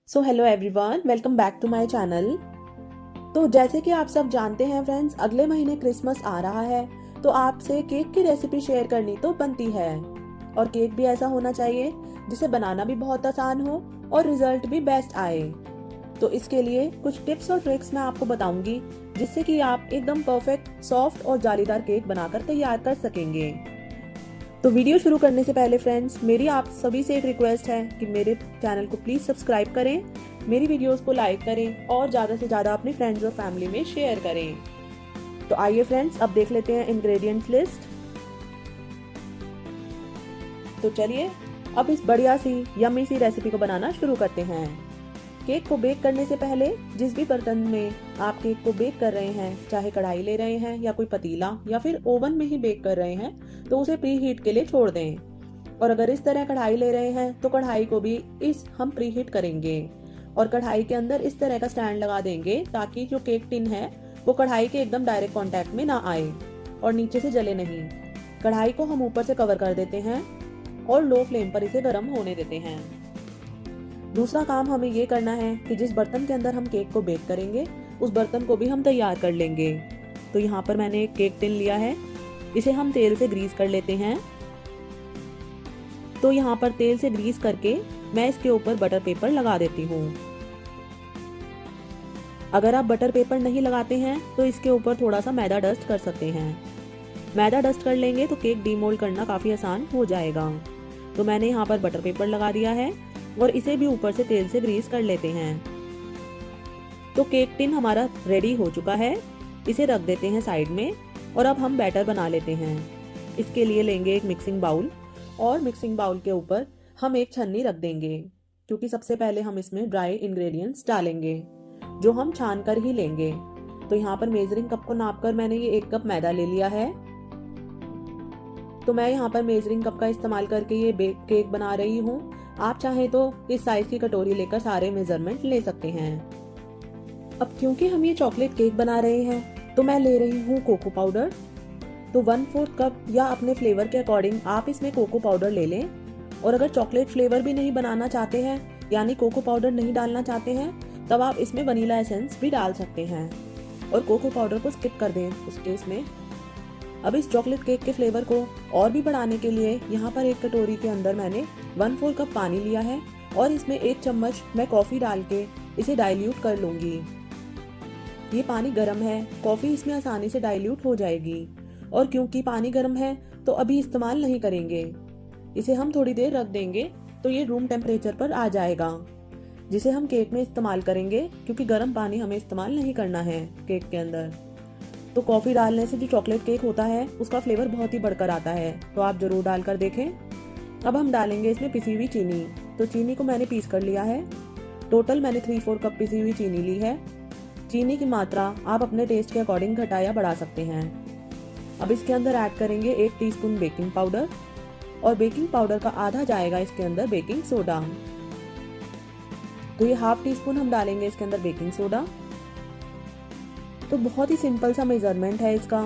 So hello everyone, welcome back to my channel. तो जैसे कि आप सब जानते हैं फ्रेंड्स, अगले महीने क्रिसमस आ रहा है, तो आपसे केक की रेसिपी शेयर करनी तो बनती है। और केक भी ऐसा होना चाहिए जिसे बनाना भी बहुत आसान हो और रिजल्ट भी बेस्ट आए। तो इसके लिए कुछ टिप्स और ट्रिक्स मैं आपको बताऊंगी, जिससे कि आप एकदम परफेक्ट सॉफ्ट और जालीदार केक बनाकर तैयार कर सकेंगे। तो वीडियो शुरू करने से पहले फ्रेंड्स, मेरी आप सभी से एक रिक्वेस्ट है कि मेरे चैनल को प्लीज सब्सक्राइब करें, मेरी वीडियोस को लाइक करें और ज़्यादा से ज़्यादा अपने फ्रेंड्स और फैमिली में शेयर करें। तो आइए फ्रेंड्स, अब देख लेते हैं इंग्रेडिएंट्स लिस्ट। तो चलिए अब इस बढ़िया सी यम्मी सी रेसिपी को बनाना शुरू करते हैं। केक को बेक करने से पहले जिस भी बर्तन में आप केक को बेक कर रहे हैं, चाहे कढ़ाई ले रहे हैं या कोई पतीला या फिर ओवन में ही बेक कर रहे हैं, तो उसे प्री हीट के लिए छोड़ दें। और अगर इस तरह कढ़ाई ले रहे हैं तो कढ़ाई को भी हम प्री हीट करेंगे और कढ़ाई के अंदर इस तरह का स्टैंड लगा देंगे ताकि जो केक टिन है वो कढ़ाई के एकदम डायरेक्ट कांटेक्ट में ना आए और नीचे से जले नहीं। कढ़ाई को हम ऊपर से कवर कर देते हैं और लो फ्लेम पर इसे गर्म होने देते हैं। दूसरा काम हमें ये करना है कि जिस बर्तन के अंदर हम केक को बेक करेंगे उस बर्तन को भी हम तैयार कर लेंगे। तो यहाँ पर मैंने एक केक टिन लिया है, इसे हम तेल से ग्रीस कर लेते हैं। तो यहाँ पर तेल से ग्रीस करके मैं इसके ऊपर बटर पेपर लगा देती हूँ। अगर आप बटर पेपर नहीं लगाते हैं तो इसके ऊपर थोड़ा सा मैदा डस्ट कर सकते हैं। मैदा डस्ट कर लेंगे तो केक डीमोल्ड करना काफी आसान हो जाएगा। तो मैंने यहाँ पर बटर पेपर लगा दिया है और इसे भी ऊपर से तेल से ग्रीस कर लेते हैं। तो केक टिन हमारा रेडी हो चुका है, इसे रख देते हैं साइड में और अब हम बैटर बना लेते हैं। इसके लिए लेंगे एक मिक्सिंग बाउल और मिक्सिंग बाउल के ऊपर हम एक छन्नी रख देंगे, क्योंकि सबसे पहले हम इसमें ड्राई इंग्रेडिएंट्स डालेंगे जो हम छान कर ही लेंगे। तो यहाँ पर मेजरिंग कप को नापकर मैंने ये 1 कप मैदा ले लिया है। तो मैं यहाँ पर मेजरिंग कप का इस्तेमाल करके ये केक बना रही हूँ। आप चाहें तो इस साइज की कटोरी लेकर सारे मेजरमेंट ले सकते हैं। अब क्योंकि हम ये चॉकलेट केक बना रहे हैं तो मैं ले रही हूँ कोको पाउडर। तो 1/4 कप या अपने फ्लेवर के अकॉर्डिंग आप इसमें कोको पाउडर ले लें। और अगर चॉकलेट फ्लेवर भी नहीं बनाना चाहते हैं, यानी कोको पाउडर नहीं डालना चाहते हैं, तब आप इसमें वनीला एसेंस भी डाल सकते हैं और कोको पाउडर को स्किप कर दें उस केस में। अब इस चॉकलेट केक के फ्लेवर को और भी बढ़ाने के लिए यहाँ पर एक कटोरी के अंदर मैंने 1/4 कप पानी लिया है और इसमें 1 चम्मच मैं कॉफी डाल के इसे डाइल्यूट कर लूंगी। ये पानी गर्म है, कॉफी इसमें आसानी से डाइल्यूट हो जाएगी। और क्योंकि पानी गर्म है तो अभी इस्तेमाल नहीं करेंगे, इसे हम थोड़ी देर रख देंगे तो ये रूम टेम्परेचर पर आ जाएगा, जिसे हम केक में इस्तेमाल करेंगे, क्योंकि गर्म पानी हमें इस्तेमाल नहीं करना है केक के अंदर। तो कॉफी डालने से जो चॉकलेट केक होता है उसका फ्लेवर बहुत ही बढ़कर आता है, तो आप जरूर डालकर देखें। अब हम डालेंगे इसमें पिसी हुई चीनी। तो चीनी को मैंने पीस कर लिया है। टोटल मैंने 3/4 कप पिसी हुई चीनी ली है। चीनी की मात्रा आप अपने टेस्ट के अकॉर्डिंग घटा या बढ़ा सकते हैं। अब इसके अंदर ऐड करेंगे 1 टीस्पून बेकिंग पाउडर और बेकिंग पाउडर का आधा जाएगा इसके अंदर बेकिंग सोडा। तो ये 1/2 टीस्पून हम डालेंगे इसके अंदर बेकिंग सोडा। तो बहुत ही सिंपल सा मेजरमेंट है इसका।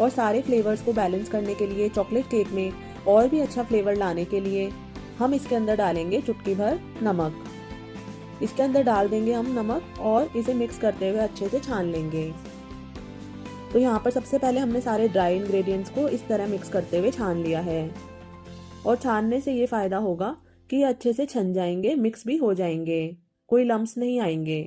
और सारे फ्लेवर्स को बैलेंस करने के लिए, चॉकलेट केक में और भी अच्छा फ्लेवर लाने के लिए हम इसके अंदर डालेंगे चुटकी भर नमक। इसके अंदर डाल देंगे हम नमक और इसे मिक्स करते हुए अच्छे से छान लेंगे। तो यहाँ पर सबसे पहले हमने सारे ड्राई इंग्रेडिएंट्स को इस तरह मिक्स करते हुए छान लिया है। और छानने से ये फायदा होगा कि ये अच्छे से छन जाएंगे, मिक्स भी हो जाएंगे, कोई लम्स नहीं आएंगे।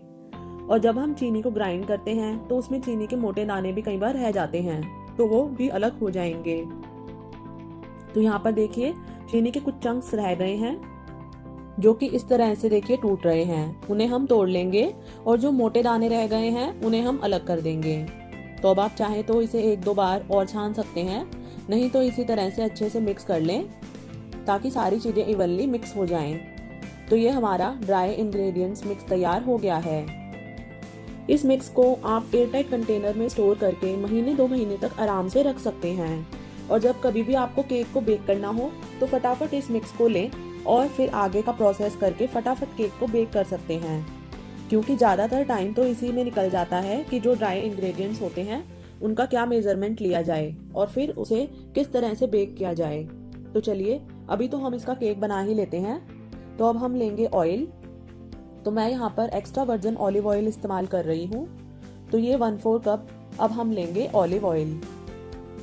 और जब हम चीनी को ग्राइंड करते हैं तो उसमें चीनी के मोटे दाने भी कई बार रह जाते हैं, तो वो भी अलग हो जाएंगे। तो यहाँ पर देखिए चीनी के कुछ चंक्स रह गए हैं जो कि इस तरह से देखिए टूट रहे हैं, उन्हें हम तोड़ लेंगे और जो मोटे दाने रह गए हैं उन्हें हम अलग कर देंगे। तो अब आप चाहें तो इसे 1-2 बार और छान सकते हैं, नहीं तो इसी तरह से अच्छे से मिक्स कर लें ताकि सारी चीजें इवनली मिक्स हो जाएं। तो ये हमारा ड्राई इंग्रेडिएंट्स मिक्स तैयार हो गया है। इस मिक्स को आप एयरटाइट कंटेनर में स्टोर करके महीने 2 महीने तक आराम से रख सकते हैं। और जब कभी भी आपको केक को बेक करना हो तो फटाफट इस मिक्स को लें और फिर आगे का प्रोसेस करके फटाफट केक को बेक कर सकते हैं, क्योंकि ज़्यादातर टाइम तो इसी में निकल जाता है कि जो ड्राई इंग्रेडिएंट्स होते हैं उनका क्या मेजरमेंट लिया जाए और फिर उसे किस तरह से बेक किया जाए। तो चलिए अभी तो हम इसका केक बना ही लेते हैं। तो अब हम लेंगे ऑयल तो मैं यहाँ पर एक्स्ट्रा वर्जिन ऑलिव ऑयल इस्तेमाल कर रही हूँ। तो ये 1/4 कप अब हम लेंगे olive oil.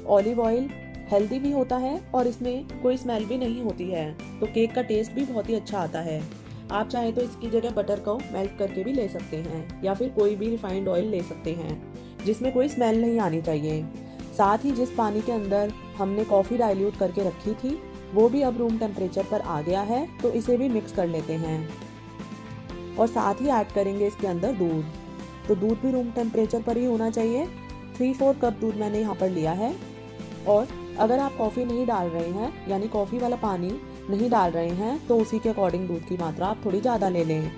Olive oil healthy भी होता है और इसमें कोई स्मेल भी नहीं होती है, तो केक का टेस्ट भी बहुत ही अच्छा आता है। आप चाहे तो इसकी जगह बटर को मेल्ट करके भी ले सकते हैं या फिर कोई भी रिफाइंड ऑयल ले सकते हैं जिसमें कोई स्मेल नहीं आनी चाहिए। साथ ही जिस पानी के अंदर हमने कॉफ़ी डाइल्यूट करके रखी थी वो भी अब रूम टेम्परेचर पर आ गया है, तो इसे भी मिक्स कर लेते हैं। और साथ ही ऐड करेंगे इसके अंदर दूध। तो दूध भी रूम टेम्परेचर पर ही होना चाहिए। 3/4 कप दूध मैंने यहाँ पर लिया है। और अगर आप कॉफ़ी नहीं डाल रहे हैं, यानी कॉफ़ी वाला पानी नहीं डाल रहे हैं, तो उसी के अकॉर्डिंग दूध की मात्रा आप थोड़ी ज़्यादा ले लें।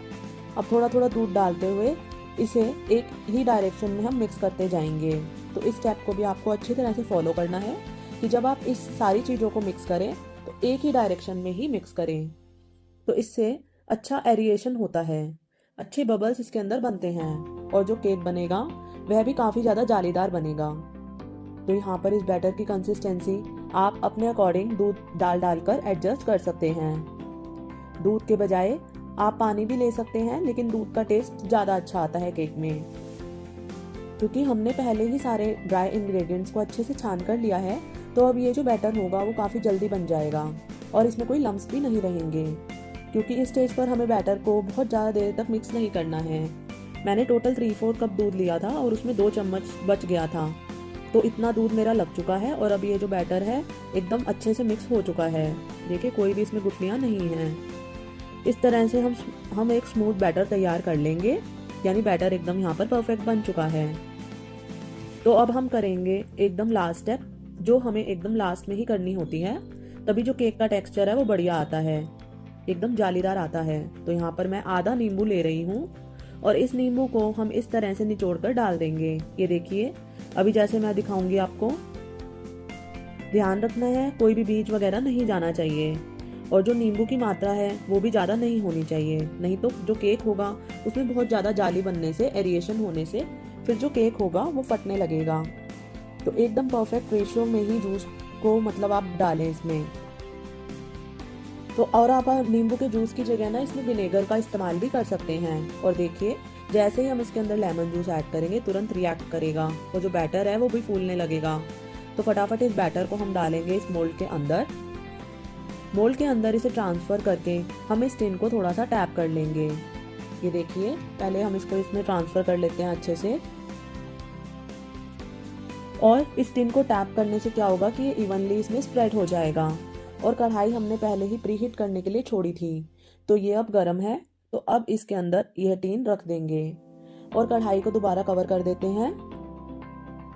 अब थोड़ा थोड़ा दूध डालते हुए इसे एक ही डायरेक्शन में हम मिक्स करते जाएंगे। तो इस स्टेप को भी आपको अच्छी तरह से फॉलो करना है कि जब आप इस सारी चीज़ों को मिक्स करें तो एक ही डायरेक्शन में ही मिक्स करें। तो इससे अच्छा एरिएशन होता है, अच्छे बबल्स इसके अंदर बनते हैं और जो केक बनेगा वह भी काफ़ी ज़्यादा जालीदार बनेगा। तो यहाँ पर इस बैटर की कंसिस्टेंसी आप अपने अकॉर्डिंग दूध डाल कर एडजस्ट कर सकते हैं। दूध के बजाय आप पानी भी ले सकते हैं, लेकिन दूध का टेस्ट ज़्यादा अच्छा आता है केक में, क्योंकि हमने पहले ही सारे ड्राई इंग्रेडिएंट्स को अच्छे से छान कर लिया है। तो अब ये जो बैटर होगा वो काफ़ी जल्दी बन जाएगा और इसमें कोई लम्स भी नहीं रहेंगे, क्योंकि इस स्टेज पर हमें बैटर को बहुत ज़्यादा देर तक मिक्स नहीं करना है। मैंने टोटल 3/4 कप दूध लिया था और उसमें 2 चम्मच बच गया था, तो इतना दूध मेरा लग चुका है। और अब ये जो बैटर है एकदम अच्छे से मिक्स हो चुका है। देखिए कोई भी इसमें गुठलियाँ नहीं हैं। इस तरह से हम एक स्मूथ बैटर तैयार कर लेंगे, यानी बैटर एकदम यहाँ पर परफेक्ट बन चुका है। तो अब हम करेंगे एकदम लास्ट स्टेप, जो हमें एकदम लास्ट में ही करनी होती है, तभी जो केक का टेक्सचर है वो बढ़िया आता है, एकदम जालीदार आता है। तो यहाँ पर मैं आधा नींबू ले रही हूँ और इस नींबू को हम इस तरह से निचोड़ कर डाल देंगे। ये देखिए अभी जैसे मैं दिखाऊंगी आपको। ध्यान रखना है कोई भी बीज वगैरह नहीं जाना चाहिए और जो नींबू की मात्रा है वो भी ज़्यादा नहीं होनी चाहिए, नहीं तो जो केक होगा उसमें बहुत ज़्यादा जाली बनने से, एरिएशन होने से फिर जो केक होगा वो फटने लगेगा। तो एकदम परफेक्ट रेशियो में ही जूस को मतलब आप डालें इसमें। तो और आप नींबू के जूस की जगह ना इसमें विनेगर का इस्तेमाल भी कर सकते हैं। और देखिए जैसे ही हम इसके अंदर लेमन जूस ऐड करेंगे तुरंत रिएक्ट करेगा और जो बैटर है वो भी फूलने लगेगा। तो फटाफट इस बैटर को हम डालेंगे इस मोल्ड के अंदर। मोल्ड के अंदर इसे ट्रांसफ़र करके हम इस टिन को थोड़ा सा टैप कर लेंगे। ये देखिए पहले हम इसको इसमें ट्रांसफ़र कर लेते हैं अच्छे से। और इस टिन को टैप करने से क्या होगा कि ये इवनली इसमें स्प्रेड हो जाएगा। और कढ़ाई हमने पहले ही प्री हीट करने के लिए छोड़ी थी, तो ये अब गर्म है। तो अब इसके अंदर यह टिन रख देंगे और कढ़ाई को दोबारा कवर कर देते हैं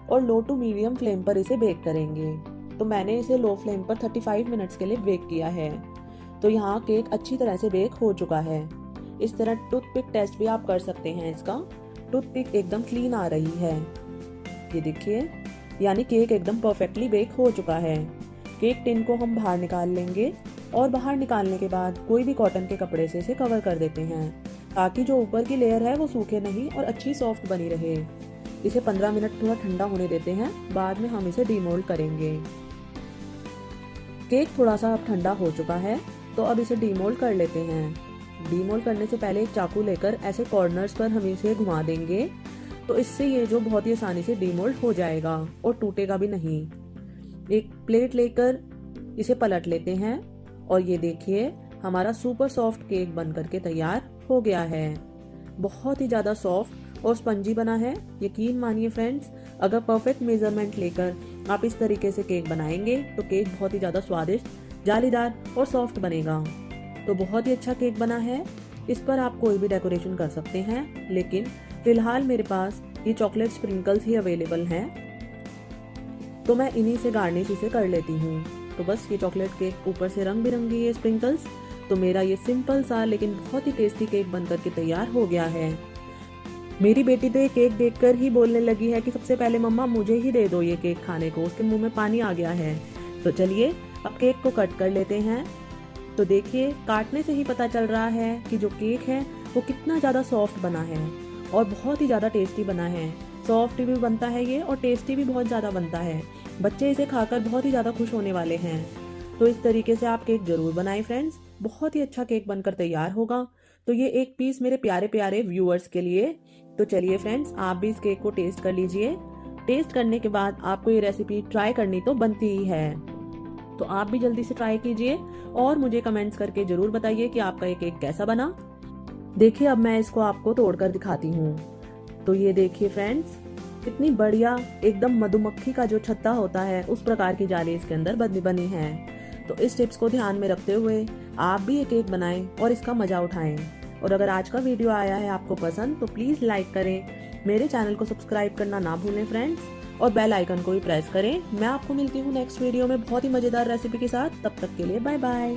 और लो टू मीडियम फ्लेम पर इसे बेक करेंगे। तो मैंने इसे लो फ्लेम पर 35 मिनट्स के लिए बेक किया है। तो यहाँ केक अच्छी तरह से बेक हो चुका है। इस तरह टूथपिक टेस्ट भी आप कर सकते हैं इसका। टूथपिक एकदम क्लीन आ रही है, ये देखिए, यानी केक एकदम परफेक्टली बेक हो चुका है। केक टिन को हम बाहर निकाल लेंगे और बाहर निकालने के बाद कोई भी कॉटन के कपड़े से इसे कवर कर देते हैं, ताकि जो ऊपर की लेयर है वो सूखे नहीं और अच्छी सॉफ्ट बनी रहे। इसे 15 मिनट थोड़ा ठंडा होने देते हैं, बाद में हम इसे डीमोल्ड करेंगे। केक थोड़ा सा अब ठंडा हो चुका है, तो अब इसे डीमोल्ड कर लेते हैं। डीमोल्ड करने से पहले एक चाकू लेकर ऐसे कॉर्नर्स पर हम इसे घुमा देंगे, तो इससे ये जो बहुत ही आसानी से डीमोल्ड हो जाएगा और टूटेगा भी नहीं। एक प्लेट लेकर इसे पलट लेते हैं और ये देखिए हमारा सुपर सॉफ्ट केक बन करके तैयार हो गया है। बहुत ही ज़्यादा सॉफ्ट और स्पंजी बना है। यकीन मानिए फ्रेंड्स, अगर परफेक्ट मेजरमेंट लेकर आप इस तरीके से केक बनाएंगे तो केक बहुत ही ज़्यादा स्वादिष्ट, जालीदार और सॉफ्ट बनेगा। तो बहुत ही अच्छा केक बना है। इस पर आप कोई भी डेकोरेशन कर सकते हैं, लेकिन फिलहाल मेरे पास ये चॉकलेट स्प्रिंकल्स ही अवेलेबल हैं, तो मैं इन्हीं से गार्निश इसे कर लेती हूँ। तो बस ये चॉकलेट केक ऊपर से रंग बिरंगी ये स्प्रिंकल्स। तो मेरा ये सिंपल सा लेकिन बहुत ही टेस्टी केक बनकर के तैयार हो गया है। मेरी बेटी तो ये केक देखकर ही बोलने लगी है कि सबसे पहले मम्मा मुझे ही दे दो ये केक खाने को, उसके मुंह में पानी आ गया है। तो चलिए अब केक को कट कर लेते हैं। तो देखिए काटने से ही पता चल रहा है कि जो केक है वो कितना ज़्यादा सॉफ्ट बना है और बहुत ही ज़्यादा टेस्टी बना है। सॉफ्ट भी बनता है ये और टेस्टी भी बहुत ज़्यादा बनता है। बच्चे इसे खाकर बहुत ही ज़्यादा खुश होने वाले हैं। तो इस तरीके से आप केक ज़रूर बनाएं फ्रेंड्स, बहुत ही अच्छा केक बनकर तैयार होगा। तो ये एक पीस मेरे प्यारे प्यारे व्यूअर्स के लिए। तो चलिए फ्रेंड्स, आप भी इस केक को टेस्ट कर लीजिए। टेस्ट करने के बाद आपको ये रेसिपी ट्राई करनी तो बनती ही है। तो आप भी जल्दी से ट्राई कीजिए और मुझे कमेंट्स करके जरूर बताइए कि आपका ये केक कैसा बना। देखिए, अब मैं इसको आपको तोड़कर दिखाती हूँ। तो ये देखिए फ्रेंड्स, कितनी बढ़िया, एकदम मधुमक्खी का जो छत्ता होता है उस प्रकार की जाली इसके अंदर बनी है। तो इस टिप्स को ध्यान में रखते हुए आप भी ये केक बनाएं और इसका मजा उठाएं। और अगर आज का वीडियो आया है आपको पसंद तो प्लीज लाइक करें, मेरे चैनल को सब्सक्राइब करना ना भूलें फ्रेंड्स, और बेल आइकन को भी प्रेस करें। मैं आपको मिलती हूँ नेक्स्ट वीडियो में बहुत ही मजेदार रेसिपी के साथ। तब तक के लिए बाय बाय।